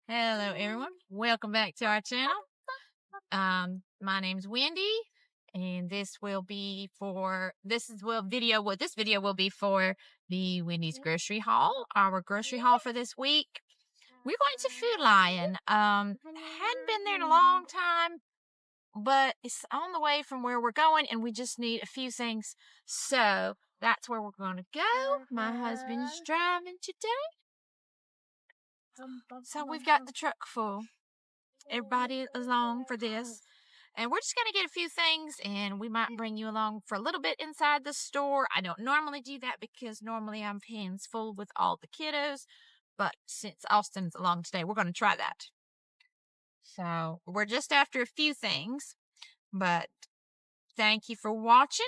Hello, everyone. Welcome back to our channel. My name's Wendy, and this video will be for the Wendy's grocery haul. Our grocery haul for this week. We're going to Food Lion. Hadn't been there in a long time, but it's on the way from where we're going, and we just need a few things. So that's where we're going to go. My husband's driving today. So we've got the truck full. Everybody along for this. And we're just going to get a few things, and we might bring you along for a little bit inside the store. I don't normally do that because normally I'm hands full with all the kiddos. But since Austin's along today, we're going to try that. So we're just after a few things. But thank you for watching.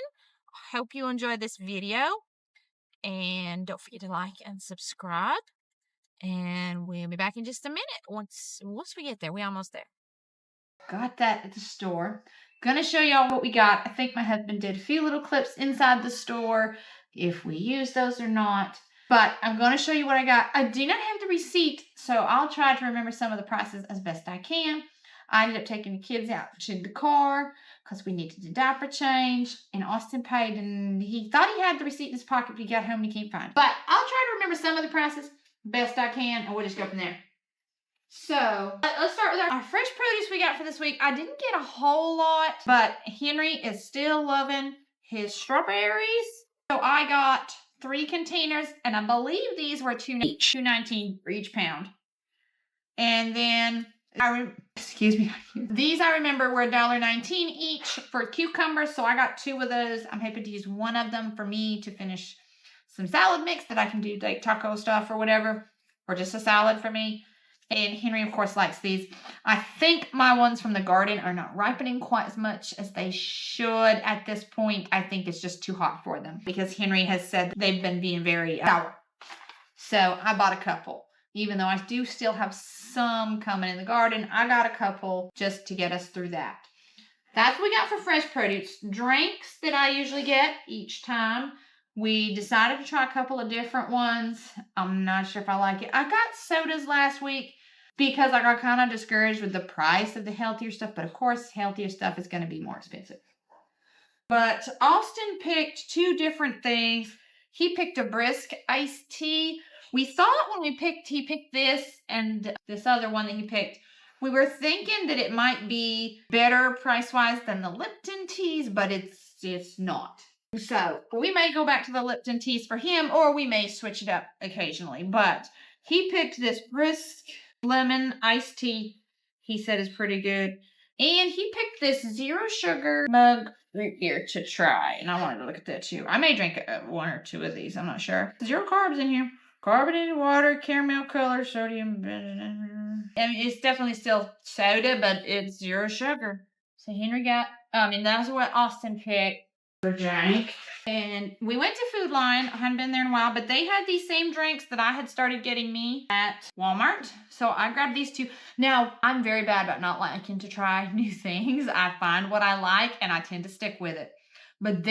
Hope you enjoy this video. And don't forget to like and subscribe. And we'll be back in just a minute. Once we get there, we're almost there. Got that at the store. Gonna show y'all what we got. I think my husband did a few little clips inside the store, if we use those or not. But I'm gonna show you what I got. I do not have the receipt, so I'll try to remember some of the prices as best I can. I ended up taking the kids out to the car because we needed a diaper change, and Austin paid, and he thought he had the receipt in his pocket, but he got home and he can't find it. But I'll try to remember some of the prices best I can, and we'll just go from there. So let's start with our fresh produce we got for this week. I didn't get a whole lot, but Henry is still loving his strawberries. So I got 3 containers, and I believe these were $2.19 for each pound. And then these I remember were $1.19 each for cucumbers. So I got 2 of those. I'm hoping to use one of them for me to finish some salad mix that I can do like taco stuff or whatever, or just a salad for me. And Henry, of course, likes these. I think my ones from the garden are not ripening quite as much as they should at this point. I think it's just too hot for them because Henry has said they've been being very sour. So I bought a couple. Even though I do still have some coming in the garden, I got a couple just to get us through that. That's what we got for fresh produce. Drinks that I usually get each time. We decided to try a couple of different ones. I'm not sure if I like it. I got sodas last week because I got kind of discouraged with the price of the healthier stuff. But of course, healthier stuff is going to be more expensive. But Austin picked 2 different things. He picked a brisk iced tea. We thought when he picked this and this other one that he picked, we were thinking that it might be better price-wise than the Lipton teas, but it's not. So we may go back to the Lipton teas for him, or we may switch it up occasionally. But he picked this brisk lemon iced tea. He said is pretty good. And he picked this 0 sugar mug root beer to try. And I wanted to look at that too. I may drink 1 or 2 of these. I'm not sure. 0 carbs in here. Carbonated water, caramel color, sodium. I mean, it's definitely still soda, but it's 0 sugar. So Henry got, and that's what Austin picked. Drink. And we went to Food Lion. I hadn't been there in a while, but they had these same drinks that I had started getting me at Walmart. So I grabbed these 2. Now, I'm very bad about not liking to try new things. I find what I like and I tend to stick with it. But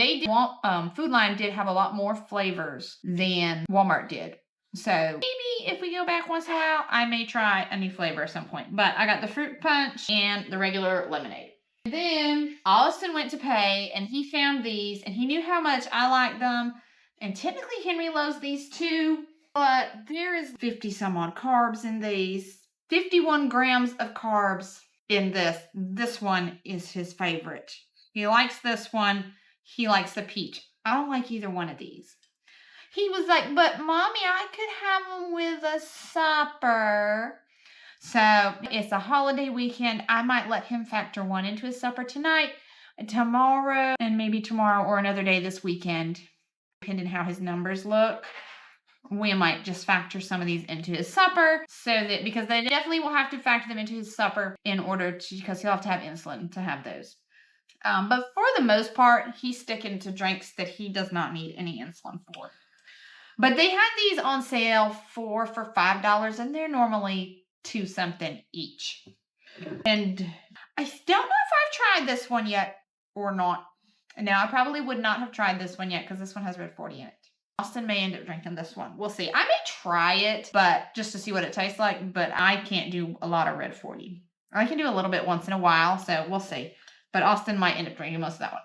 Food Lion did have a lot more flavors than Walmart did. So maybe if we go back once in a while, I may try a new flavor at some point. But I got the fruit punch and the regular lemonade. Then Austin went to pay, and he found these, and he knew how much I liked them. And technically Henry loves these too, but there is 50 some odd carbs in these. 51 grams of carbs in this. This one is his favorite. He likes this one. He likes the peach. I don't like either one of these. He was like, but Mommy, I could have them with a supper. So it's a holiday weekend. I might let him factor one into his supper tonight, tomorrow, and maybe tomorrow or another day this weekend, depending how his numbers look. We might just factor some of these into his supper because they definitely will have to factor them into his supper because he'll have to have insulin to have those. But for the most part, he's sticking to drinks that he does not need any insulin for. But they had these on sale for $5, and they're normally $2 something each. And I don't know if I've tried this one yet or not. Now, I probably would not have tried this one yet because this one has Red 40 in it. Austin may end up drinking this one. We'll see. I may try it, but just to see what it tastes like, but I can't do a lot of Red 40. I can do a little bit once in a while, so we'll see. But Austin might end up drinking most of that one.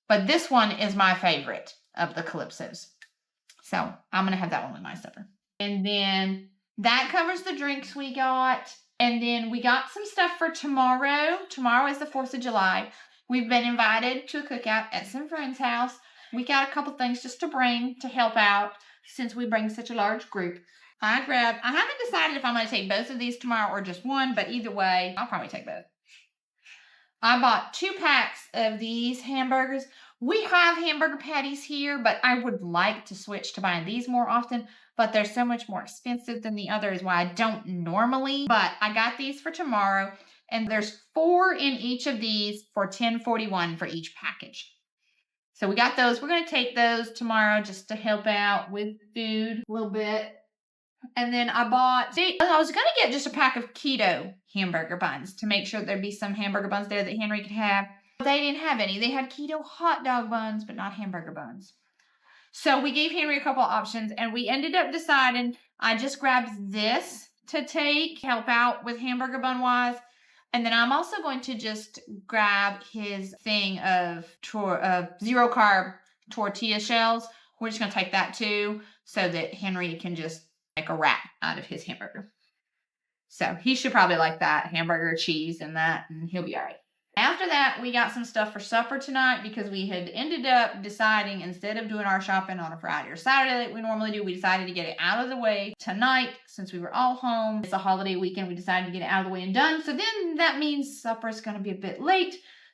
But this one is my favorite of the Calypsos. So I'm going to have that one with my supper. And then that covers the drinks we got. And then we got some stuff for tomorrow. Tomorrow is the 4th of July. We've been invited to a cookout at some friend's house. We got a couple things just to bring to help out since we bring such a large group. I haven't decided if I'm going to take both of these tomorrow or just one, but either way, I'll probably take both. I bought 2 packs of these hamburgers. We have hamburger patties here, but I would like to switch to buying these more often, but they're so much more expensive than the others, why I don't normally. But I got these for tomorrow, and there's 4 in each of these for $10.41 for each package. So we got those. We're going to take those tomorrow just to help out with food a little bit. And then I was going to get just a pack of keto hamburger buns to make sure there'd be some hamburger buns there that Henry could have. But they didn't have any. They had keto hot dog buns, but not hamburger buns. So we gave Henry a couple options, and we ended up deciding I just grabbed this to help out with hamburger bun wise. And then I'm also going to just grab his thing of 0 carb tortilla shells. We're just going to take that too so that Henry can just make a wrap out of his hamburger. So he should probably like that hamburger, cheese, and that, and he'll be all right. After that, we got some stuff for supper tonight because we had ended up deciding instead of doing our shopping on a Friday or Saturday like we normally do, we decided to get it out of the way tonight since we were all home. It's a holiday weekend. We decided to get it out of the way and done. So then that means supper is going to be a bit late.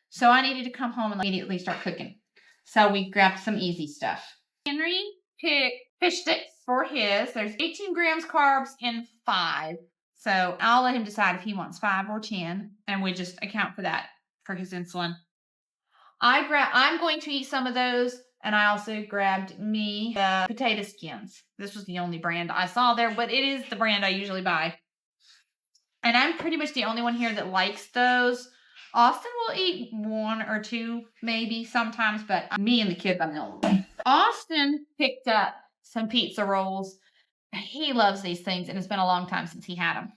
So I needed to come home and immediately start cooking. So we grabbed some easy stuff. Henry picked fish sticks for his. There's 18 grams carbs in 5. So I'll let him decide if he wants 5 or 10, and we just account for that for his insulin. I'm going to eat some of those, and I also grabbed me the potato skins. This was the only brand I saw there, but it is the brand I usually buy. And I'm pretty much the only one here that likes those. Austin will eat 1 or 2, maybe sometimes, but me and the kids, I'm the only one. Austin picked up some pizza rolls. He loves these things, and it's been a long time since he had them.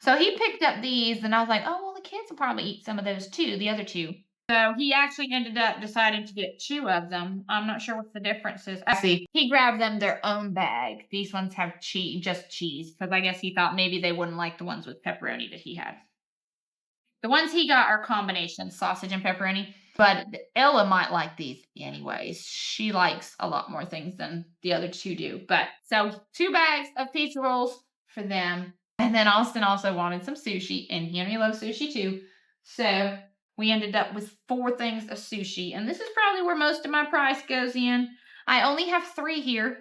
So he picked up these, and I was like, oh, well, the kids will probably eat some of those too, the other 2. So he actually ended up deciding to get 2 of them. I'm not sure what the difference is. I see. He grabbed them their own bag. These ones have just cheese, because I guess he thought maybe they wouldn't like the ones with pepperoni that he had. The ones he got are combinations, sausage and pepperoni. But Ella might like these anyways. She likes a lot more things than the other 2 do. But so 2 bags of pizza rolls for them. And then Austin also wanted some sushi, and Henry loves sushi too. So we ended up with 4 things of sushi. And this is probably where most of my price goes in. I only have 3 here.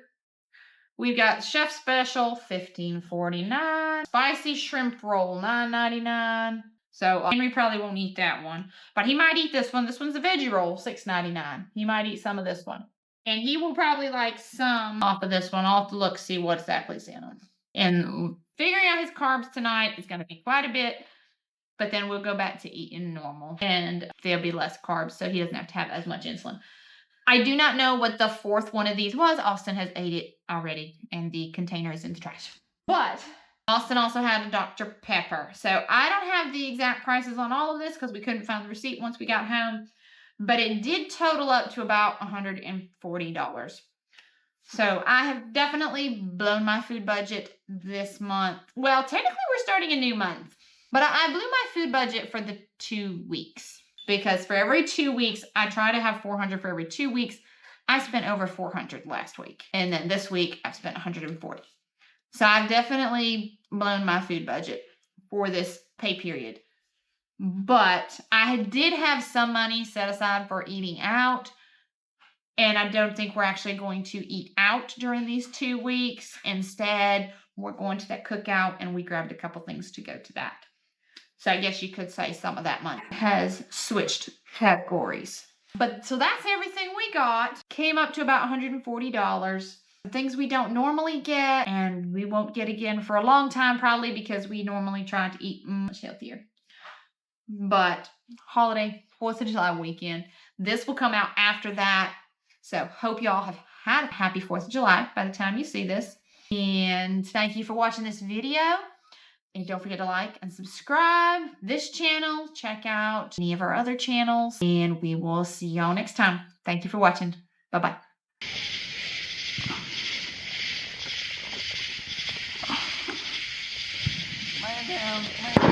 We've got Chef Special, $15.49. Spicy shrimp roll, $9.99. So Henry probably won't eat that one. But he might eat this one. This one's a veggie roll, $6.99. He might eat some of this one. And he will probably like some off of this one. I'll have to look, see what exactly is in them. And figuring out his carbs tonight is going to be quite a bit. But then we'll go back to eating normal. And there'll be less carbs, so he doesn't have to have as much insulin. I do not know what the 4th one of these was. Austin has ate it already, and the container is in the trash. But Austin also had a Dr. Pepper. So I don't have the exact prices on all of this because we couldn't find the receipt once we got home. But it did total up to about $140. So I have definitely blown my food budget this month. Well, technically we're starting a new month. But I blew my food budget for the 2 weeks. Because for every 2 weeks, I try to have $400 for every 2 weeks. I spent over $400 last week. And then this week, I've spent $140. So I've definitely blown my food budget for this pay period. But I did have some money set aside for eating out. And I don't think we're actually going to eat out during these 2 weeks. Instead, we're going to that cookout, and we grabbed a couple things to go to that. So I guess you could say some of that money has switched categories. But so that's everything we got. Came up to about $140. Things we don't normally get, and we won't get again for a long time probably because we normally try to eat much healthier. But holiday, 4th of July weekend. This will come out after that. So hope y'all have had a happy 4th of July by the time you see this. And thank you for watching this video. And don't forget to like and subscribe this channel. Check out any of our other channels. And we will see y'all next time. Thank you for watching. Bye-bye. Lay down.